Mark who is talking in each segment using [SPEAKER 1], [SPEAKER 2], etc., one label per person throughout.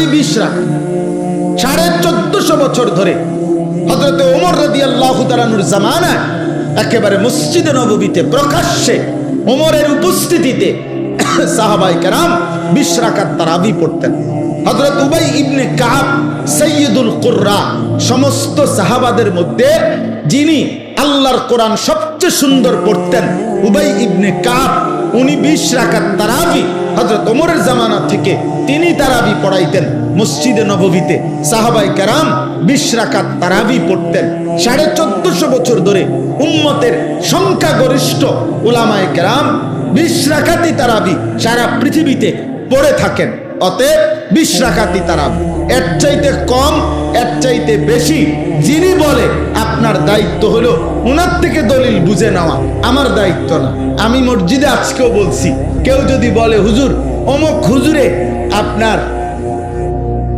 [SPEAKER 1] তারাবি 20 রাকাত 1450 বছর ধরে হযরত ওমর রাদিয়াল্লাহু তাআলার জামানায় একেবারে মসজিদে নববীতে প্রকাশ্যে ওমরের উপস্থিতিতে সাহাবায়ে কেরাম 20 রাকাত তারাবি পড়তেন। হযরত উবাই ইবনে কাব সাইয়্যিদুল কুররা, সমস্ত সাহাবাদের মধ্যে যিনি আল্লাহর কোরআন সবচেয়ে সুন্দর পড়তেন, উবাই ইবনে কাব, উনি 20 রাকাত তারাবি হযরত ওমরের জামানা থেকে তিনি তারাবি পড়াইতেন মসজিদে নববীতে। সাহাবায়ে কেরাম 20 রাকাত তারাবি পড়তেন। 1450 বছর ধরে উম্মতের সংখ্যাগরিষ্ঠ উলামায়ে কেরাম 20 রাকাতই তারাবি সারা পৃথিবীতে পড়ে থাকেন। অতএব 20 রাকাতই তারাবি। এর চাইতে কম, এর চাইতে বেশি যিনি বলে, আপনার দায়িত্ব হলো ওনার থেকে দলিল বুঝে নেওয়া, আমার দায়িত্ব না। আমি মসজিদে আজকেও বলছি, কেউ যদি বলে হুজুর অমুক হুজুরে আপনার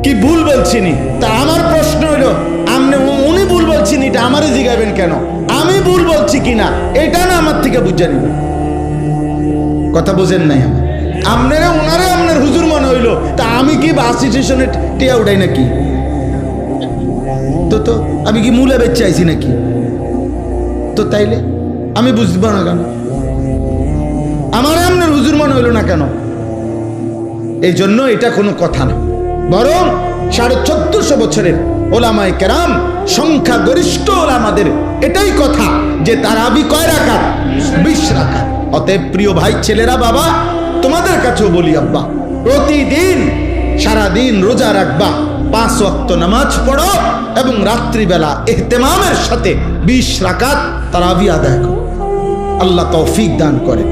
[SPEAKER 1] কি ভুল বলছিনি, তা আমার প্রশ্ন হলো আপনি উনি ভুল বলছিনি এটা আমারই জিজ্ঞাবেন কেন? আমি ভুল বলছি কিনা এটা না আমার থেকে বুঝে নিবেন। কথা বুঝেন নাই? আপনারা ওনারে আপনার হুজুর মনে হইলো, তা আমি কি বাস স্টেশনে টিয়া উঠাই নাকি? তো আমি কি মূলে বেচে আইছি নাকি? তো তাইলে আমি বুঝবো না কেন? আমার আপনার হুজুর মনে হইলো না কেন? এই জন্য এটা কোনো কথা না, বরং 1450 বছরের ওলামায়ে কেরাম সংখ্যাগরিষ্ঠ ওলামাদের এটাই কথা যে তারাবি কয় রাকাত? 20 রাকাত। অতএব প্রিয় ভাই, ছেলেরা, বাবা, তোমাদের কাছেও বলি, আব্বা, প্রতিদিন সারাদিন রোজা রাখবা, 5 ওয়াক্ত নামাজ পড়ো এবং রাত্রিবেলা ইহতিমামের সাথে 20 রাকাত তারাবি আদায় করো। আল্লাহ তৌফিক দান করে।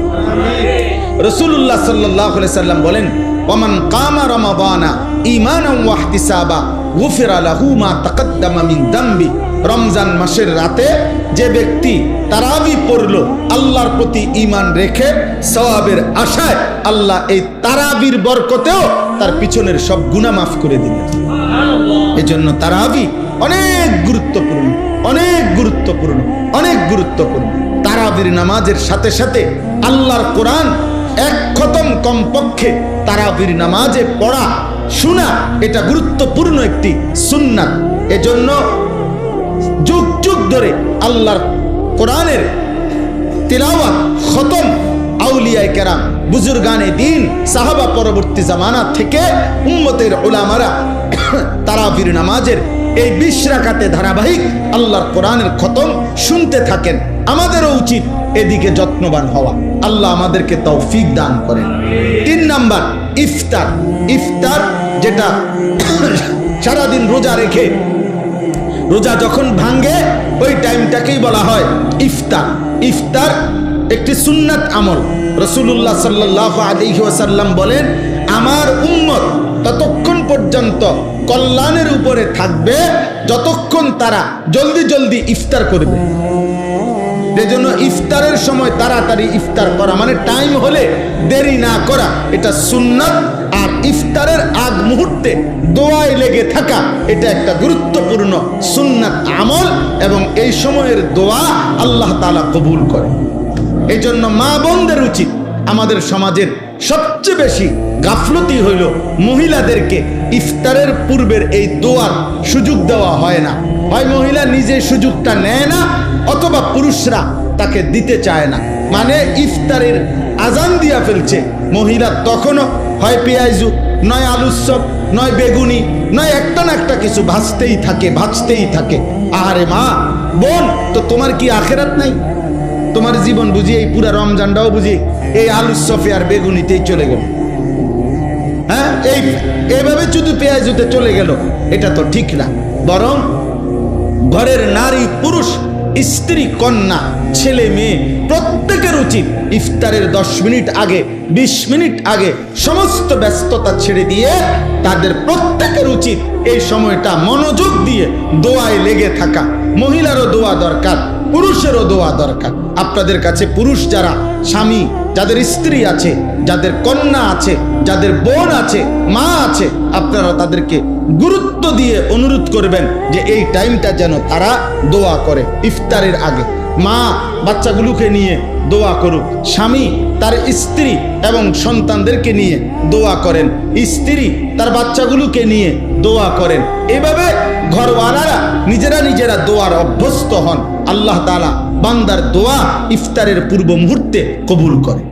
[SPEAKER 1] রাসূলুল্লাহ সাল্লাল্লাহু আলাইহি সাল্লাম বলেন, ওমান কামা রমাদানা ঈমানান ওয়া ইহতিসাবা গুফিরা লাহু মা তাকদ্দামা মিন যামবি। রমজান মাসের রাতে যে ব্যক্তি তারাবি পড়লো আল্লাহর প্রতি ঈমান রেখে সওয়াবের আশায়, আল্লাহ এই তারাবির বরকতেও তার পিছনের সব গুনাহ মাফ করে দিবেন। এজন্য তারাবি অনেক গুরুত্বপূর্ণ, অনেক গুরুত্বপূর্ণ, অনেক গুরুত্বপূর্ণ। তারাবির নামাজের সাথে সাথে আল্লাহর কোরআন 1 খতম কমপক্ষে তারাবির নামাজে পড়া, শোনা, এটা গুরুত্বপূর্ণ একটি সুন্নাত। এজন্য যুগ যুগ ধরে আল্লাহর কোরআনের তিলাওয়াত, খতম আউলিয়ায়ে কেরাম, বুজুর্গানে দ্বীন, সাহাবা পরবর্তী জামানা থেকে উম্মতের উলামারা তারাবির নামাজের এই 20 রাকাতে ধারাবাহিক আল্লাহর কোরআনের খতম শুনতে থাকেন। আমাদেরও উচিত এদিকে যত্নবান হওয়া। আল্লাহ আমাদেরকে তৌফিক দান করেন। 3 নাম্বার, ইফতার। ইফতার যেটা সারাদিন রোজা রেখে রোজা যখন ভাঙ্গে ওই টাইমটাকেই বলা হয় ইফতার। ইফতার একটি সুন্নাত আমল। রাসূলুল্লাহ সাল্লাল্লাহু আলাইহি ওয়াসাল্লাম বলেন, আমার উম্মত ততক্ষণ পর্যন্ত কল্যাণের উপরে থাকবে যতক্ষণ তারা জলদি জলদি ইফতার করবে। এজন্য ইফতারের সময় তাড়াতাড়ি ইফতার করা, মানে টাইম হলে দেরি না করা, এটা সুন্নাত। আর ইফতারের আগ মুহূর্তে দোয়ায় লেগে থাকা, এটা একটা গুরুত্বপূর্ণ সুন্নাত আমল, এবং এই সময়ের দোয়া আল্লাহ তাআলা কবুল করে। এই জন্য মা বোনদের উচিত, আমাদের সমাজের সবচেয়ে বেশি গাফলতি হইল মহিলাদেরকে ইফতারের পূর্বের এই দোয়ার সুযোগ দেওয়া হয় না। হয় মহিলা নিজে সুযোগটা নেয় না, অথবা পুরুষরা তাকে দিতে চায় না। মানে ইফতারের আজান দিয়া ফেলছে, মহিলা তখনও হয় পেঁয়াজু, নয় আলুর চপ, নয় বেগুনি, নয় একটা না একটা কিছু ভাজতেই থাকে, ভাজতেই থাকে। আরে মা বোন, তো তোমার কি আখেরাত নাই? তোমার জীবন বুঝি এই পুরা রমজানটাও বুঝি এই আলুর চপে আর বেগুনিতেই চলে গেল? হ্যাঁ, এইভাবে শুধু পেঁয়াজুতে চলে গেল, এটা তো ঠিক না। বরং ঘরের নারী, পুরুষ, স্ত্রী, কন্যা, ছেলে, মেয়ে প্রত্যেকের উচিত ইফতারের 10 মিনিট আগে, 20 মিনিট আগে সমস্ত ব্যস্ততা ছেড়ে দিয়ে তাদের প্রত্যেকের উচিত এই সময়টা মনোযোগ দিয়ে দোয়ায় লেগে থাকা। মহিলারও দোয়া দরকার, পুরুষেরও দোয়া দরকার। আপনাদের কাছে পুরুষ যারা স্বামী, যাদের স্ত্রী আছে, যাদের কন্যা আছে, যাদের বোন আছে, মা আছে, আপনারা তাদেরকে গুরুত্ব দিয়ে অনুরোধ করবেন যে এই টাইমটা যেন তারা দোয়া করে ইফতারের আগে। মা বাচ্চাগুলোকে নিয়ে দোয়া করুক, স্বামী তার স্ত্রী এবং সন্তানদেরকে নিয়ে দোয়া করেন, স্ত্রী তার বাচ্চাগুলোকে নিয়ে দোয়া করেন। এভাবে ঘরওয়ালারা নিজেরা দোয়ার অভ্যস্ত হন। আল্লাহ তাআলা বান্দার দোয়া ইফতারের পূর্ব মুহূর্তে কবুল করে।